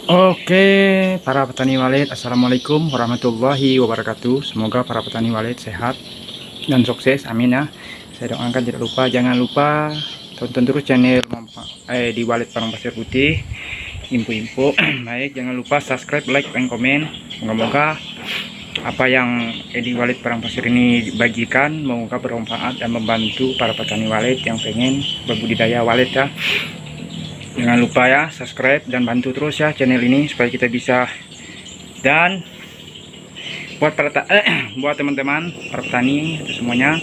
Oke, para petani walet, assalamualaikum warahmatullahi wabarakatuh. Semoga para petani walet sehat dan sukses, amin ya. Saya doakan tidak lupa, jangan lupa tonton terus channel di Walet Parang Pasir Putih, info-info. Baik, jangan lupa subscribe, like, dan komen. Moga-moga apa yang di Walet Parang Pasir ini bagikan semoga bermanfaat dan membantu para petani walet yang pengen berbudidaya walet ya. Jangan lupa ya subscribe dan bantu terus ya channel ini supaya kita bisa. Dan buat buat teman-teman para petani itu semuanya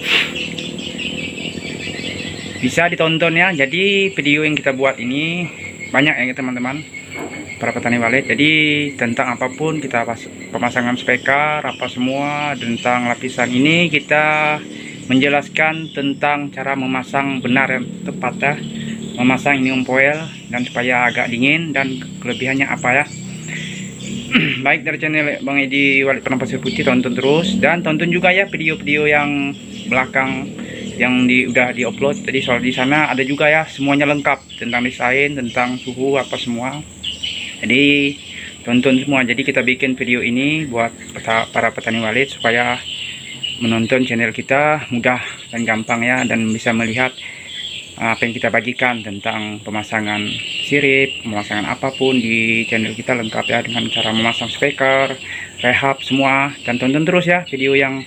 bisa ditonton ya. Jadi video yang kita buat ini banyak ya teman-teman para petani walet. Jadi tentang apapun kita pemasangan spekar apa semua tentang lapisan ini kita menjelaskan tentang cara memasang benar yang tepat ya. Memasang inium foil dan supaya agak dingin dan kelebihannya apa ya. Baik, dari channel Bang Edi Walet Parang Pasir Putih tonton terus dan tonton juga ya video-video yang belakang yang udah diupload. Jadi soal di sana ada juga ya semuanya lengkap tentang desain, tentang suhu apa semua. Jadi tonton semua. Jadi kita bikin video ini buat para petani walet supaya menonton channel kita mudah dan gampang ya, dan bisa melihat apa yang kita bagikan tentang pemasangan sirip, pemasangan apapun di channel kita lengkap ya, dengan cara memasang speaker, rehab semua. Dan tonton terus ya video yang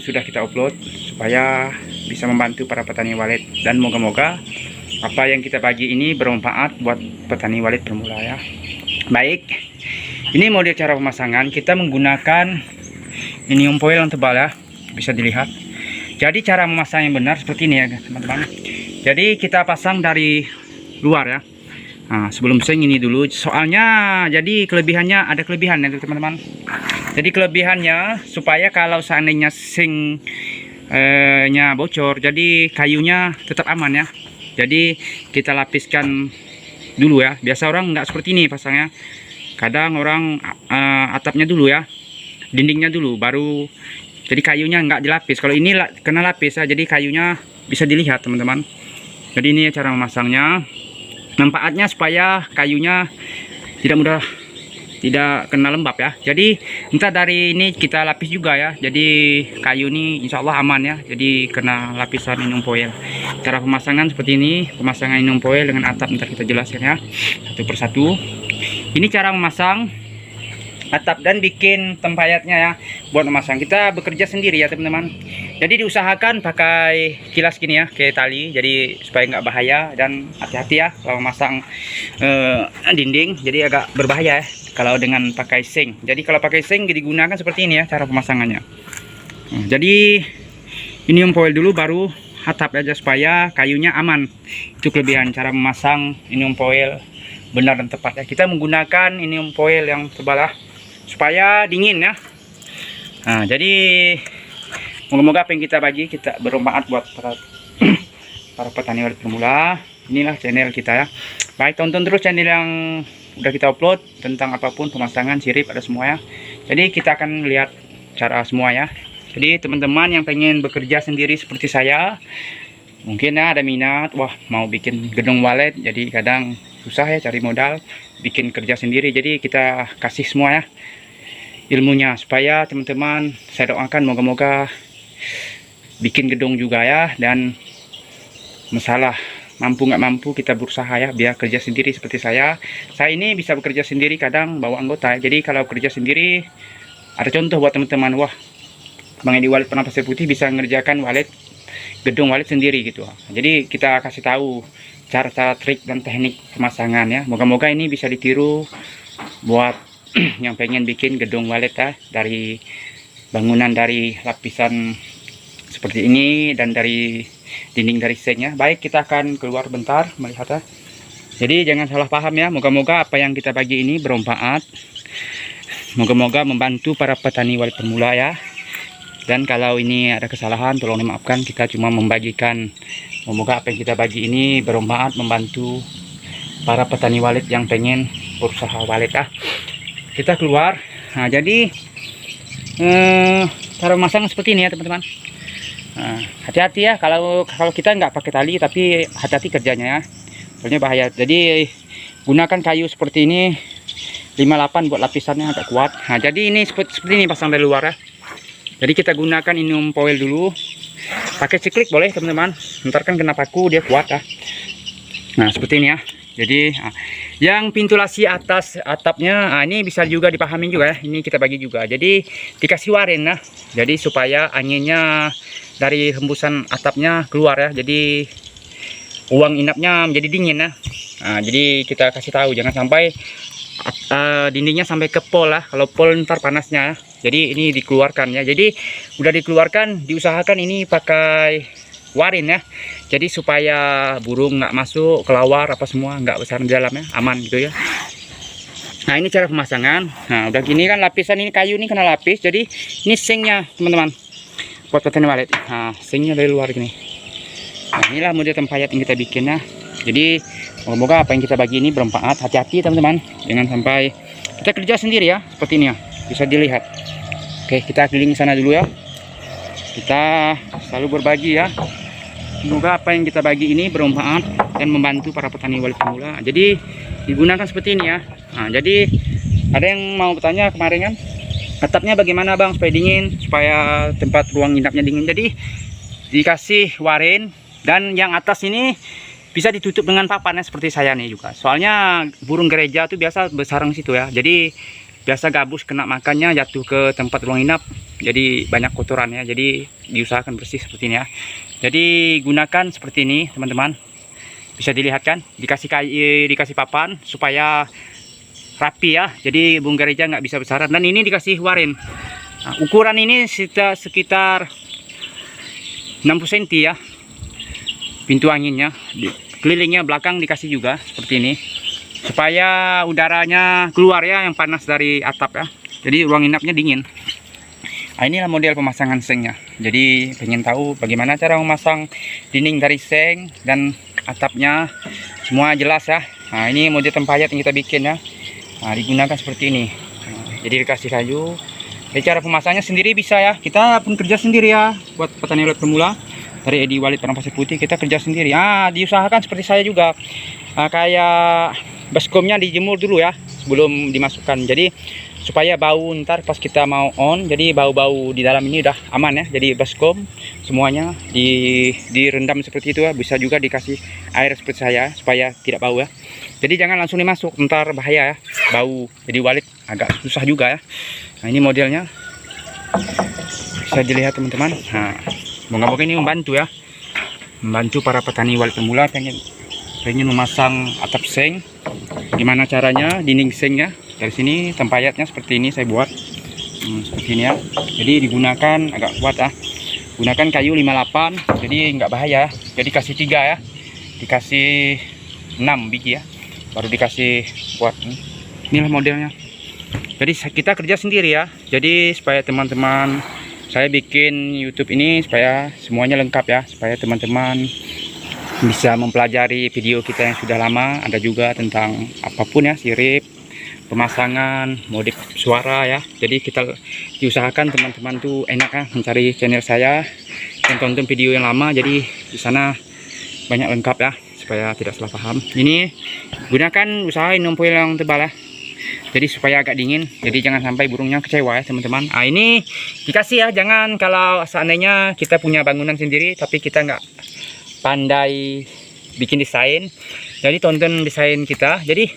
sudah kita upload supaya bisa membantu para petani walet, dan moga-moga apa yang kita bagi ini bermanfaat buat petani walet pemula ya. Baik, ini model cara pemasangan. Kita menggunakan inium foil yang tebal ya, bisa dilihat. Jadi cara memasang yang benar seperti ini ya teman-teman. Jadi kita pasang dari luar ya. Nah, sebelum sing ini dulu, soalnya jadi kelebihannya ada kelebihan ya teman-teman. Jadi kelebihannya supaya kalau seandainya nya bocor, jadi kayunya tetap aman ya. Jadi kita lapiskan dulu ya. Biasa orang nggak seperti ini pasangnya. Kadang orang atapnya dulu ya, dindingnya dulu, baru jadi kayunya nggak dilapis. Kalau ini kena lapis ya, jadi kayunya bisa dilihat teman-teman. Jadi ini cara memasangnya. Manfaatnya supaya kayunya tidak kena lembab ya. Jadi entah dari ini kita lapis juga ya. Jadi kayu ini insya Allah aman ya. Jadi kena lapisan inium foil. Cara pemasangan seperti ini. Pemasangan inium foil dengan atap ntar kita jelaskan ya satu persatu. Ini cara memasang atap dan bikin tempayatnya ya. Buat memasang kita bekerja sendiri ya teman-teman. Jadi diusahakan pakai kilas gini ya, kayak tali, jadi supaya nggak bahaya. Dan hati-hati ya kalau memasang dinding, jadi agak berbahaya ya kalau dengan pakai seng. Jadi kalau pakai seng digunakan seperti ini ya cara pemasangannya. Jadi inium foil dulu baru atap aja supaya kayunya aman. Itu kelebihan cara memasang inium foil benar dan tepat ya. Kita menggunakan inium foil yang tebal ya, supaya dingin ya. Nah, jadi moga-moga apa yang kita bagi kita bermanfaat buat para petani walet pemula. Inilah channel kita ya. Baik, tonton terus channel yang udah kita upload tentang apapun pemasangan sirip ada semua ya. Jadi kita akan lihat cara semua ya. Jadi teman-teman yang pengen bekerja sendiri seperti saya, mungkin ya ada minat, wah mau bikin gedung walet, jadi kadang susah ya cari modal bikin kerja sendiri. Jadi kita kasih semua ya ilmunya supaya teman-teman, saya doakan moga-moga bikin gedung juga ya. Dan masalah mampu nggak mampu kita berusaha ya biar kerja sendiri seperti saya ini bisa bekerja sendiri, kadang bawa anggota. Jadi kalau kerja sendiri ada contoh buat teman-teman, wah Bang Edi Walet Parang Pasir Putih bisa mengerjakan gedung walet sendiri gitu. Jadi kita kasih tahu cara-cara trik dan teknik pemasangan ya. Moga-moga ini bisa ditiru buat yang pengen bikin gedung walet ya, dari bangunan dari lapisan seperti ini dan dari dinding dari sengnya. Baik, kita akan keluar bentar melihat ya. Jadi jangan salah paham ya. Moga-moga apa yang kita bagi ini bermanfaat. Moga-moga membantu para petani walet pemula ya. Dan kalau ini ada kesalahan tolong dimaafkan, kita cuma membagikan. Semoga apa yang kita bagi ini bermanfaat membantu para petani walet yang pengen berusaha walet ya. Kita keluar. Nah, jadi cara memasang seperti ini ya teman-teman. Hati-hati ya kalau kita nggak pakai tali, tapi hati-hati kerjanya ya, soalnya bahaya. Jadi gunakan kayu seperti ini 58 buat lapisannya agak kuat. Nah, jadi ini seperti ini pasang dari luar ya. Jadi kita gunakan aluminium foil dulu. Pakai ciklik boleh teman-teman. Ntar kan kena paku dia kuat ya. Nah, seperti ini ya. Jadi yang ventilasi atas atapnya ini bisa juga dipahami juga ya. Ini kita bagi juga. Jadi dikasih waring nah. Jadi supaya anginnya dari hembusan atapnya keluar ya. Jadi ruang inapnya menjadi dingin ya. Nah, jadi kita kasih tahu jangan sampai dindingnya sampai ke pol lah. Kalau pol ntar panasnya ya. Jadi ini dikeluarkan ya. Jadi udah dikeluarkan, diusahakan ini pakai waring ya. Jadi supaya burung nggak masuk, kelawar apa semua nggak besar di dalamnya, aman gitu ya. Nah, ini cara pemasangan. Nah, udah gini kan lapisan ini kayu ini kena lapis. Jadi ini sengnya teman-teman buat petani walet. Nah, sengnya dari luar gini. Nah, inilah model tempayat yang kita bikin ya. Jadi semoga apa yang kita bagi ini bermanfaat. Hati-hati teman-teman, jangan sampai kita kerja sendiri ya, seperti ini ya, bisa dilihat. Oke, kita keliling sana dulu ya. Kita selalu berbagi ya. Semoga apa yang kita bagi ini bermanfaat dan membantu para petani walet pemula. Jadi digunakan seperti ini ya. Nah, jadi ada yang mau bertanya kemarin kan, atapnya bagaimana bang supaya dingin, supaya tempat ruang inapnya dingin. Jadi dikasih waring, dan yang atas ini bisa ditutup dengan papan ya, seperti saya nih juga. Soalnya burung gereja tuh biasa bersarang situ ya. Jadi biasa gabus kena makannya jatuh ke tempat ruang inap. Jadi banyak kotoran ya. Jadi diusahakan bersih seperti ini ya. Jadi gunakan seperti ini teman-teman. Bisa dilihat kan, dikasih kayu, dikasih papan supaya rapi ya. Jadi burung gereja nggak bisa bersarang. Dan ini dikasih waring. Nah, ukuran ini sekitar 60 cm ya. Pintu anginnya, kelilingnya belakang dikasih juga seperti ini supaya udaranya keluar ya, yang panas dari atap ya. Jadi ruang inapnya dingin. Nah, inilah model pemasangan sengnya. Jadi pengen tahu bagaimana cara memasang dinding dari seng dan atapnya, semua jelas ya. Nah, ini model tempayat yang kita bikin ya. Nah, digunakan seperti ini. Nah, jadi dikasih kayu. Jadi cara pemasangnya sendiri bisa ya. Kita pun kerja sendiri ya buat petani walet pemula. Dari Edi Walit Padang Pasir Putih kita kerja sendiri. Diusahakan seperti saya juga. Kayak baskomnya dijemur dulu ya sebelum dimasukkan. Jadi supaya bau ntar pas kita mau on, jadi bau-bau di dalam ini udah aman ya. Jadi baskom semuanya direndam seperti itu ya. Bisa juga dikasih air seperti saya supaya tidak bau ya. Jadi jangan langsung dimasuk, ntar bahaya ya, bau. Jadi walit agak susah juga ya. Nah, ini modelnya bisa dilihat teman-teman. Nah, moga-moga ini membantu ya, membantu para petani walet pemula pengen memasang atap seng. Gimana caranya dinding sengnya? Dari sini tempayatnya seperti ini saya buat seperti ini ya. Jadi digunakan agak kuat ya. Gunakan kayu 58, jadi nggak bahaya. Jadi kasih 3 ya, dikasih 6 biji ya, baru dikasih buat. Inilah modelnya. Jadi kita kerja sendiri ya. Jadi supaya teman-teman, saya bikin YouTube ini supaya semuanya lengkap ya, supaya teman-teman bisa mempelajari video kita yang sudah lama. Ada juga tentang apapun ya, sirip, pemasangan, modif suara ya. Jadi kita diusahakan teman-teman tuh enak ya mencari channel saya dan tonton video yang lama. Jadi di sana banyak lengkap ya, supaya tidak salah paham. Ini gunakan, usahain foil yang tebal ya. Jadi supaya agak dingin, jadi jangan sampai burungnya kecewa ya teman-teman. Ini dikasih ya, jangan kalau seandainya kita punya bangunan sendiri tapi kita nggak pandai bikin desain, jadi tonton desain kita. Jadi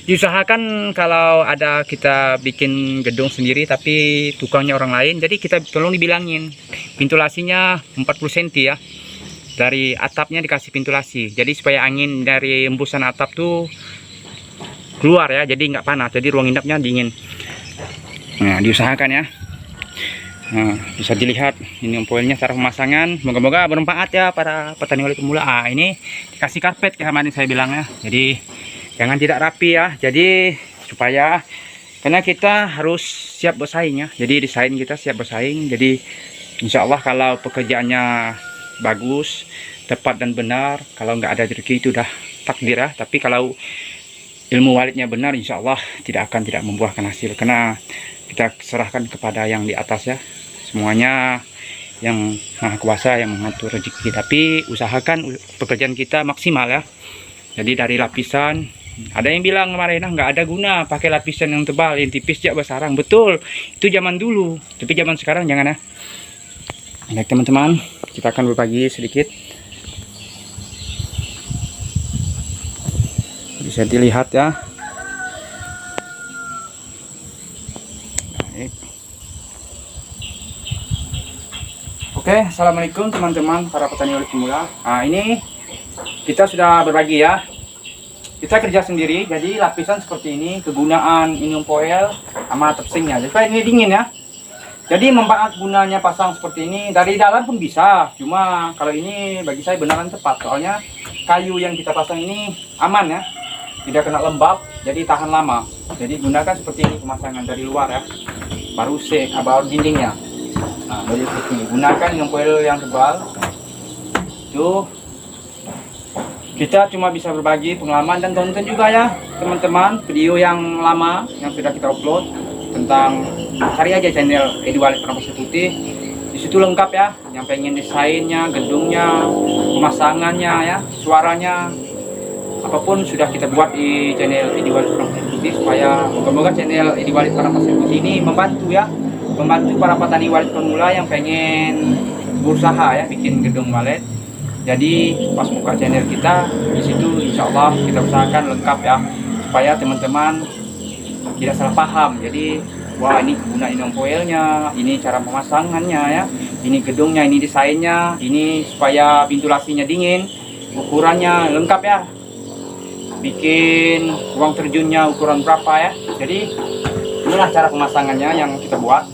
diusahakan kalau ada kita bikin gedung sendiri tapi tukangnya orang lain, jadi kita tolong dibilangin ventilasinya 40 cm ya, dari atapnya dikasih ventilasi, jadi supaya angin dari embusan atap tuh keluar ya, jadi nggak panas, jadi ruang inapnya dingin. Nah, diusahakan ya. Nah, bisa dilihat ini foilnya cara pemasangan. Moga-moga bermanfaat ya para petani walet pemula. Ini dikasih karpet kayak kemarin saya bilang ya, jadi jangan tidak rapi ya. Jadi supaya, karena kita harus siap bersaing ya, jadi desain kita siap bersaing. Jadi insya Allah kalau pekerjaannya bagus, tepat dan benar, kalau nggak ada rezeki itu udah takdir ya. Tapi kalau ilmu walitnya benar, insya Allah tidak membuahkan hasil, karena kita serahkan kepada yang di atas ya. Semuanya yang Maha Kuasa yang mengatur rezeki. Tapi usahakan pekerjaan kita maksimal ya. Jadi dari lapisan Ada yang bilang kemarin nggak ada guna pakai lapisan yang tebal, yang tipis ya bersarang. Betul, itu zaman dulu. Tapi zaman sekarang jangan ya. Baik teman-teman, kita akan berbagi sedikit. Bisa dilihat ya. Baik. Oke, assalamualaikum teman-teman para petani olive pemula. Nah, ini kita sudah berbagi ya. Kita kerja sendiri, jadi lapisan seperti ini kegunaan inium foil sama tepsingnya. Jadi ini dingin ya. Jadi manfaat gunanya pasang seperti ini dari dalam pun bisa. Cuma kalau ini bagi saya beneran tepat, soalnya kayu yang kita pasang ini aman ya, tidak kena lembab, jadi tahan lama. Jadi gunakan seperti ini pemasangan dari luar ya, baru dindingnya. Nah, jadi seperti ini. Gunakan inium foil yang tebal. Tuh. Kita cuma bisa berbagi pengalaman dan tonton juga ya teman-teman video yang lama yang sudah kita upload tentang, cari aja channel Edi Walid Padang Pasir Putih. Di situ lengkap ya, yang pengen desainnya, gedungnya, pemasangannya ya, suaranya, apapun sudah kita buat di channel Edi Walid Padang Pasir Putih, supaya moga-moga channel Edi Walid Padang Pasir Putih ini membantu ya, membantu para petani walet pemula yang pengen berusaha ya bikin gedung walet. Jadi pas buka channel kita di situ, insya Allah kita usahakan lengkap ya, supaya teman-teman tidak salah paham. Jadi wah ini kegunaan inium foilnya, ini cara pemasangannya ya, ini gedungnya, ini desainnya, ini supaya ventilasinya dingin, ukurannya lengkap ya, bikin ruang terjunnya ukuran berapa ya. Jadi inilah cara pemasangannya yang kita buat.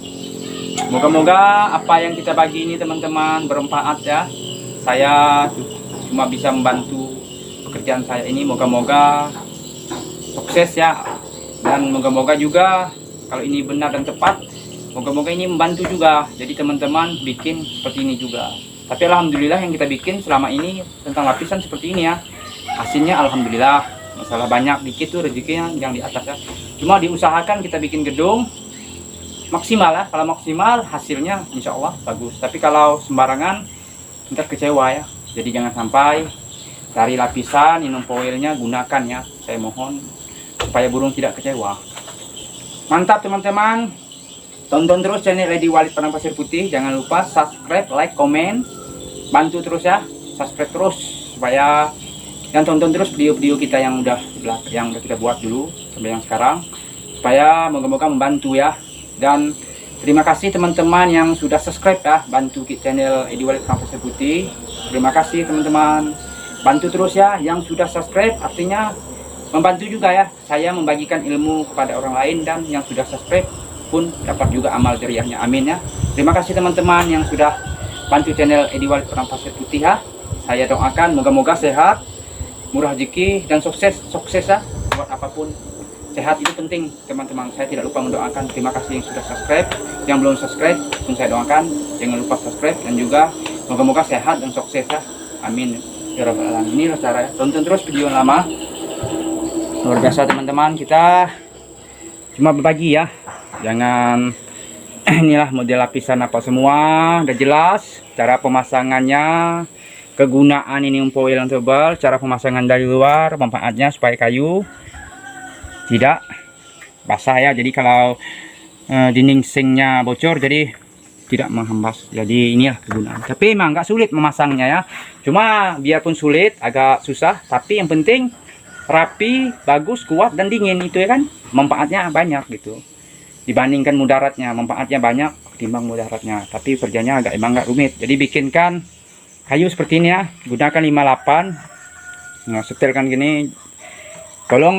Moga-moga apa yang kita bagi ini teman-teman bermanfaat ya. Saya cuma bisa membantu pekerjaan saya ini, moga-moga sukses ya, dan moga-moga juga kalau ini benar dan tepat, moga-moga ini membantu juga. Jadi teman-teman bikin seperti ini juga. Tapi alhamdulillah yang kita bikin selama ini tentang lapisan seperti ini ya, hasilnya alhamdulillah. Masalah banyak dikit tuh rezekinya yang di atas ya. Cuma diusahakan kita bikin gedung maksimal ya. Kalau maksimal hasilnya insya Allah bagus. Tapi kalau sembarangan ntar kecewa ya. Jadi jangan sampai dari lapisan inium foilnya gunakan ya, saya mohon, supaya burung tidak kecewa. Mantap teman-teman, tonton terus channel Edi Walid Padang Pasir Putih. Jangan lupa subscribe, like, komen, bantu terus ya, subscribe terus supaya, dan tonton terus video-video kita yang udah kita buat dulu sampai yang sekarang, supaya moga-moga membantu ya. Dan terima kasih teman-teman yang sudah subscribe ya, bantu channel Edi Walid Padang Pasir Putih. Terima kasih teman-teman, bantu terus ya. Yang sudah subscribe artinya membantu juga ya, saya membagikan ilmu kepada orang lain, dan yang sudah subscribe pun dapat juga amal jariahnya, amin ya. Terima kasih teman-teman yang sudah bantu channel Edi Walid Padang Pasir Putih ya. Saya doakan moga-moga sehat, murah rezeki, dan sukses ya buat apapun. Sehat itu penting teman-teman. Saya tidak lupa mendoakan. Terima kasih yang sudah subscribe, yang belum subscribe pun saya doakan jangan lupa subscribe, dan juga moga-moga sehat dan sukses ya, amin ya rabbal alamin. Inilah cara ya, tonton terus video yang lama. Luar biasa teman-teman, kita cuma berbagi ya, jangan inilah model lapisan apa semua udah jelas, cara pemasangannya, kegunaan inium foil yang tebal, cara pemasangan dari luar, manfaatnya supaya kayu tidak basah ya. Jadi kalau dinding sinknya bocor jadi tidak menghembas. Jadi inilah kegunaan. Tapi emang nggak sulit memasangnya ya, cuma biarpun sulit agak susah, tapi yang penting rapi, bagus, kuat, dan dingin. Itu ya kan manfaatnya banyak gitu, dibandingkan mudaratnya. Manfaatnya banyak ketimbang mudaratnya, tapi kerjanya emang nggak rumit. Jadi bikinkan kayu seperti ini ya, gunakan 58. Nah, setelkan gini. Tolong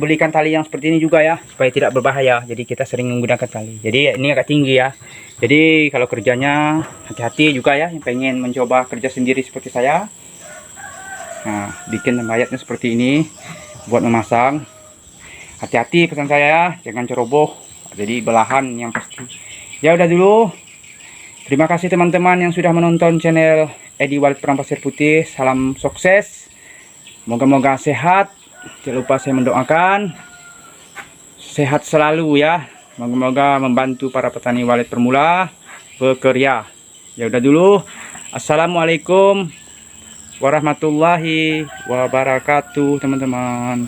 belikan tali yang seperti ini juga ya, supaya tidak berbahaya. Jadi kita sering menggunakan tali. Jadi ini agak tinggi ya. Jadi kalau kerjanya hati-hati juga ya, yang pengen mencoba kerja sendiri seperti saya. Nah, bikin mayatnya seperti ini buat memasang. Hati-hati pesan saya ya, jangan ceroboh. Jadi belahan yang pasti. Ya udah dulu. Terima kasih teman-teman yang sudah menonton channel Edi Walid Padang Pasir Putih. Salam sukses. Moga-moga sehat. Jangan lupa saya mendoakan sehat selalu ya. Moga-moga membantu para petani walet pemula bekerja. Ya udah dulu. Assalamualaikum warahmatullahi wabarakatuh teman-teman.